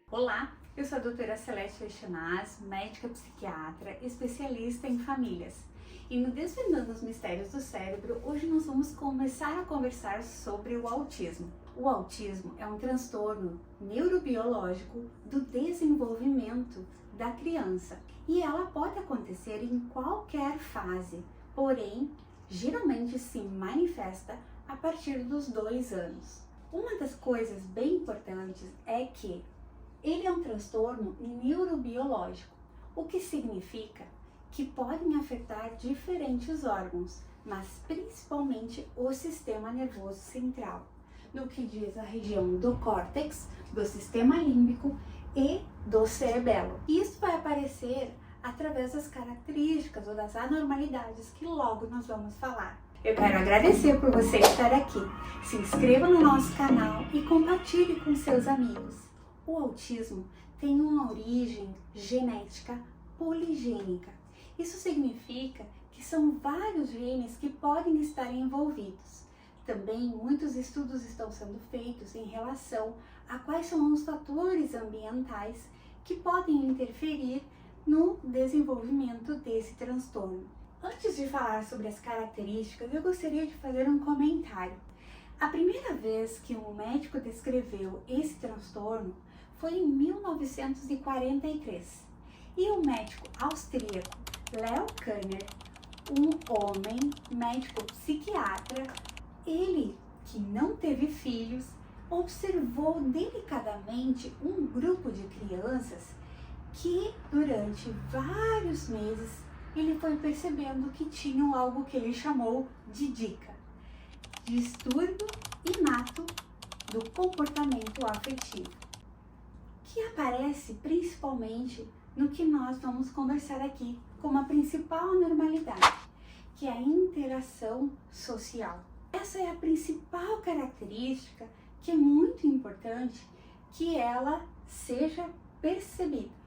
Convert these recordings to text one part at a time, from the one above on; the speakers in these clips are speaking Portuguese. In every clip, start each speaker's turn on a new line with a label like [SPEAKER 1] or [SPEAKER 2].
[SPEAKER 1] Olá, eu sou a doutora Celeste Echanaz, médica psiquiatra, especialista em famílias. E no Desvendando os Mistérios do Cérebro, hoje nós vamos começar a conversar sobre o autismo. O autismo é um transtorno neurobiológico do desenvolvimento da criança e ela pode acontecer em qualquer fase, porém, geralmente se manifesta a partir dos 2 anos. Uma das coisas bem importantes é que ele é um transtorno neurobiológico, o que significa que podem afetar diferentes órgãos, mas principalmente o sistema nervoso central, no que diz a região do córtex, do sistema límbico e do cerebelo. Isso vai aparecer através das características ou das anormalidades que logo nós vamos falar. Eu quero agradecer por você estar aqui. Se inscreva no nosso canal e compartilhe com seus amigos. O autismo tem uma origem genética poligênica. Isso significa que são vários genes que podem estar envolvidos. Também muitos estudos estão sendo feitos em relação a quais são os fatores ambientais que podem interferir no desenvolvimento desse transtorno. Antes de falar sobre as características, eu gostaria de fazer um comentário. A primeira vez que um médico descreveu esse transtorno foi em 1943. E o médico austríaco Leo Kanner, um homem médico psiquiatra, ele que não teve filhos, observou delicadamente um grupo de crianças que durante vários meses ele foi percebendo que tinham algo que ele chamou de DICA, distúrbio inato do comportamento afetivo, que aparece principalmente no que nós vamos conversar aqui como a principal anormalidade, que é a interação social. Essa é a principal característica que é muito importante que ela seja percebida.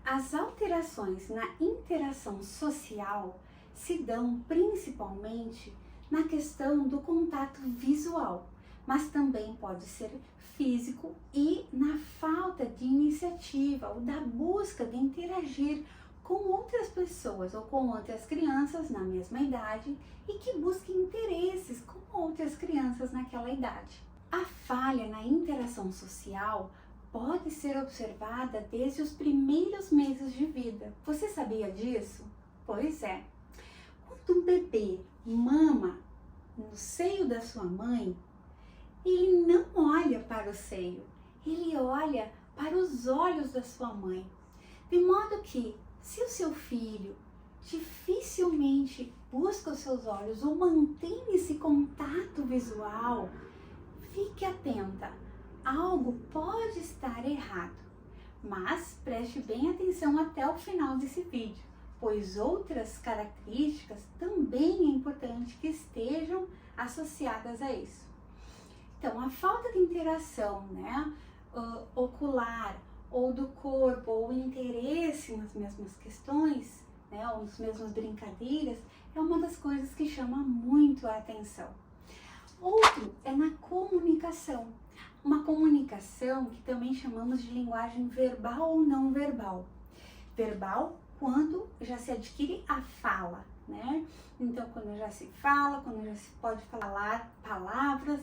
[SPEAKER 1] As alterações na interação social se dão principalmente na questão do contato visual, mas também pode ser físico e na falta de iniciativa ou da busca de interagir com outras pessoas ou com outras crianças na mesma idade e que busquem interesses com outras crianças naquela idade. A falha na interação social pode ser observada desde os primeiros meses de vida. Você sabia disso? Pois é. Quando um bebê mama no seio da sua mãe, ele não olha para o seio, ele olha para os olhos da sua mãe. De modo que, se o seu filho dificilmente busca os seus olhos ou mantém esse contato visual, fique atenta, algo pode estar errado. Mas preste bem atenção até o final desse vídeo, pois outras características também é importante que estejam associadas a isso. Então, a falta de interação, ocular ou do corpo, ou interesse nas mesmas questões, ou nas mesmas brincadeiras, é uma das coisas que chama muito a atenção. Outro é na comunicação. Uma comunicação que também chamamos de linguagem verbal ou não verbal. Verbal quando já se adquire a fala, Então, quando já se fala, quando já se pode falar palavras,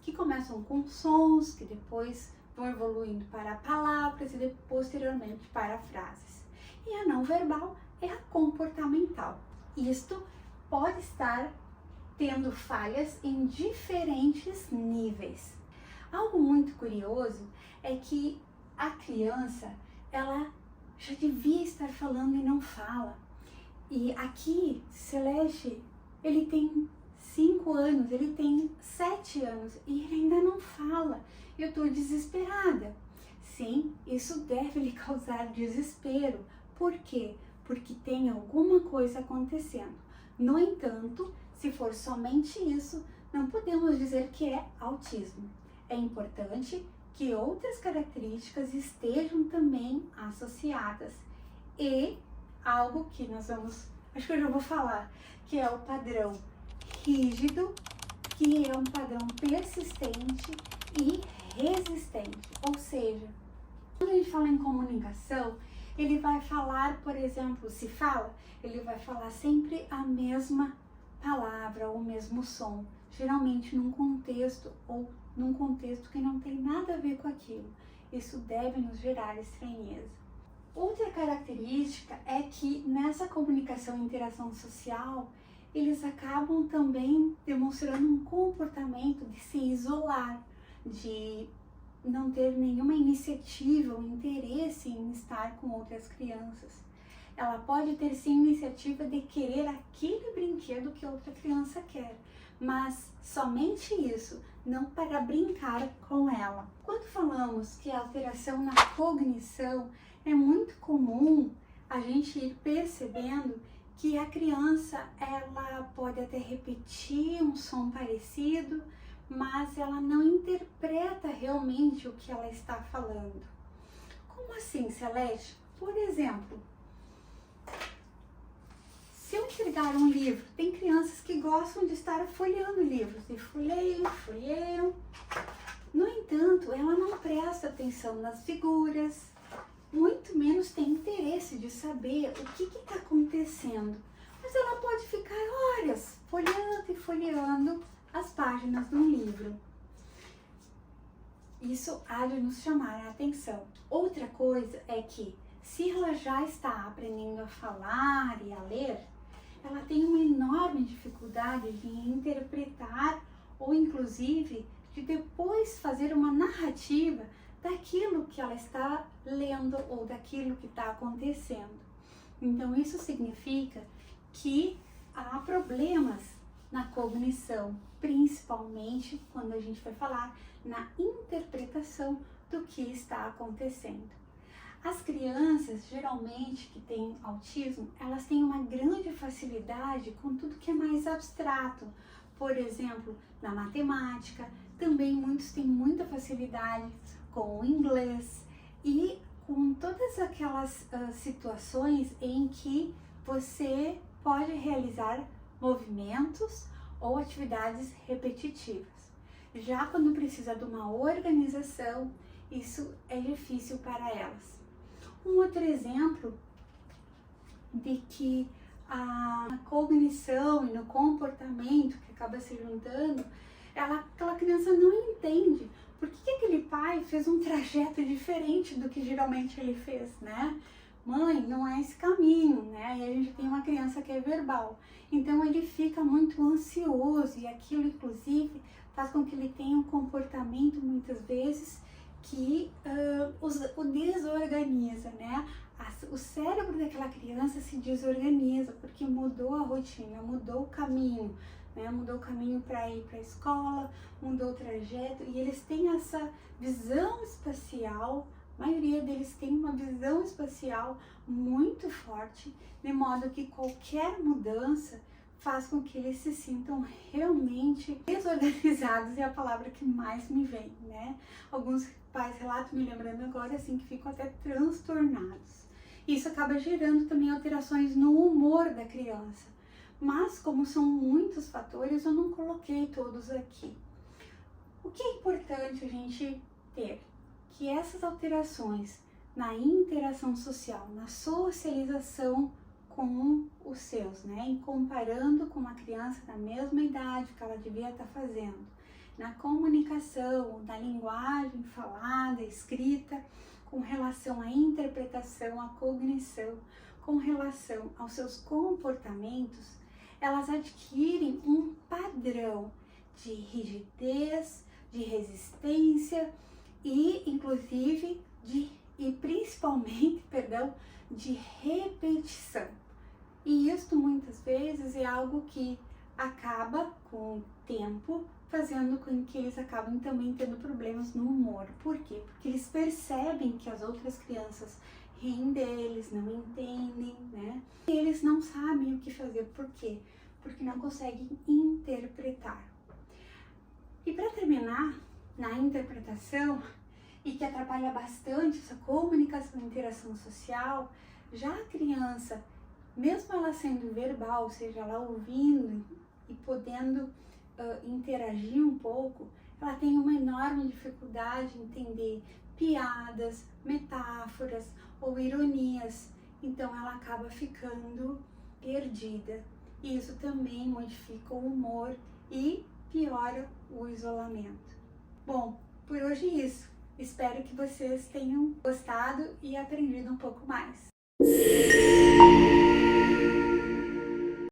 [SPEAKER 1] que começam com sons, que depois vão evoluindo para palavras e posteriormente para frases. E a não verbal é a comportamental. Isto pode estar tendo falhas em diferentes níveis. Algo muito curioso é que a criança, ela já devia estar falando e não fala. E aqui, Celeste, ele tem 5 anos, ele tem 7 anos e ele ainda não fala. Eu estou desesperada. Sim, isso deve lhe causar desespero. Por quê? Porque tem alguma coisa acontecendo. No entanto, se for somente isso, não podemos dizer que é autismo. É importante que outras características estejam também associadas. E algo que nós vamos, acho que eu já vou falar, que é o padrão rígido que é um padrão persistente e resistente. Ou seja, quando a gente fala em comunicação, ele vai falar, por exemplo, ele vai falar sempre a mesma palavra ou o mesmo som, geralmente num contexto que não tem nada a ver com aquilo. Isso deve nos gerar estranheza. Outra característica é que nessa comunicação e interação social, eles acabam também demonstrando um comportamento de se isolar, de não ter nenhuma iniciativa ou interesse em estar com outras crianças. Ela pode ter sim iniciativa de querer aquele brinquedo que outra criança quer, mas somente isso, não para brincar com ela. Quando falamos que a alteração na cognição, é muito comum a gente ir percebendo que a criança ela pode até repetir um som parecido, mas ela não interpreta realmente o que ela está falando. Como assim, Celeste? Por exemplo, se eu entregar um livro, tem crianças que gostam de estar folheando livros, e folheiam. No entanto, ela não presta atenção nas figuras, muito menos tem interesse de saber o que está acontecendo. Mas ela pode ficar horas folheando e folheando as páginas de um livro. Isso há de nos chamar a atenção. Outra coisa é que, se ela já está aprendendo a falar e a ler, ela tem uma enorme dificuldade de interpretar ou, inclusive, de depois fazer uma narrativa daquilo que ela está lendo ou daquilo que está acontecendo. Então, isso significa que há problemas na cognição, principalmente quando a gente vai falar na interpretação do que está acontecendo. As crianças, geralmente, que têm autismo, elas têm uma grande facilidade com tudo que é mais abstrato. Por exemplo, na matemática, também muitos têm muita facilidade com o inglês e com todas aquelas situações em que você pode realizar movimentos ou atividades repetitivas. Já quando precisa de uma organização, isso é difícil para elas. Um outro exemplo de que a cognição e no comportamento que acaba se juntando, aquela criança não entende por que aquele pai fez um trajeto diferente do que geralmente ele fez, né? Mãe, não é esse caminho, né? E a gente tem uma criança que é verbal, então ele fica muito ansioso e aquilo, inclusive, faz com que ele tenha um comportamento, muitas vezes, que o desorganiza, né? O cérebro daquela criança se desorganiza porque mudou a rotina, mudou o caminho, né? Mudou o caminho para ir para a escola, mudou o trajeto e eles têm essa visão espacial. A maioria deles tem uma visão espacial muito forte, de modo que qualquer mudança faz com que eles se sintam realmente desorganizados, é a palavra que mais me vem, né? Alguns pais relatam, me lembrando agora, assim, que ficam até transtornados. Isso acaba gerando também alterações no humor da criança. Mas, como são muitos fatores, eu não coloquei todos aqui. O que é importante a gente ter? Que essas alterações na interação social, na socialização com os seus, né? Em comparando com uma criança da mesma idade que ela devia estar fazendo, na comunicação, na linguagem falada, escrita, com relação à interpretação, à cognição, com relação aos seus comportamentos, elas adquirem um padrão de rigidez, de resistência e, inclusive, principalmente, de repetição. E isso muitas vezes é algo que acaba com o tempo fazendo com que eles acabem também tendo problemas no humor. Por quê? Porque eles percebem que as outras crianças riem deles, não entendem, né? E eles não sabem o que fazer. Por quê? Porque não conseguem interpretar. E para terminar, na interpretação, e que atrapalha bastante essa comunicação e interação social, já a criança, mesmo ela sendo verbal, ou seja, ela ouvindo e podendo interagir um pouco, ela tem uma enorme dificuldade em entender piadas, metáforas ou ironias, então ela acaba ficando perdida. Isso também modifica o humor e piora o isolamento. Bom, por hoje é isso. Espero que vocês tenham gostado e aprendido um pouco mais.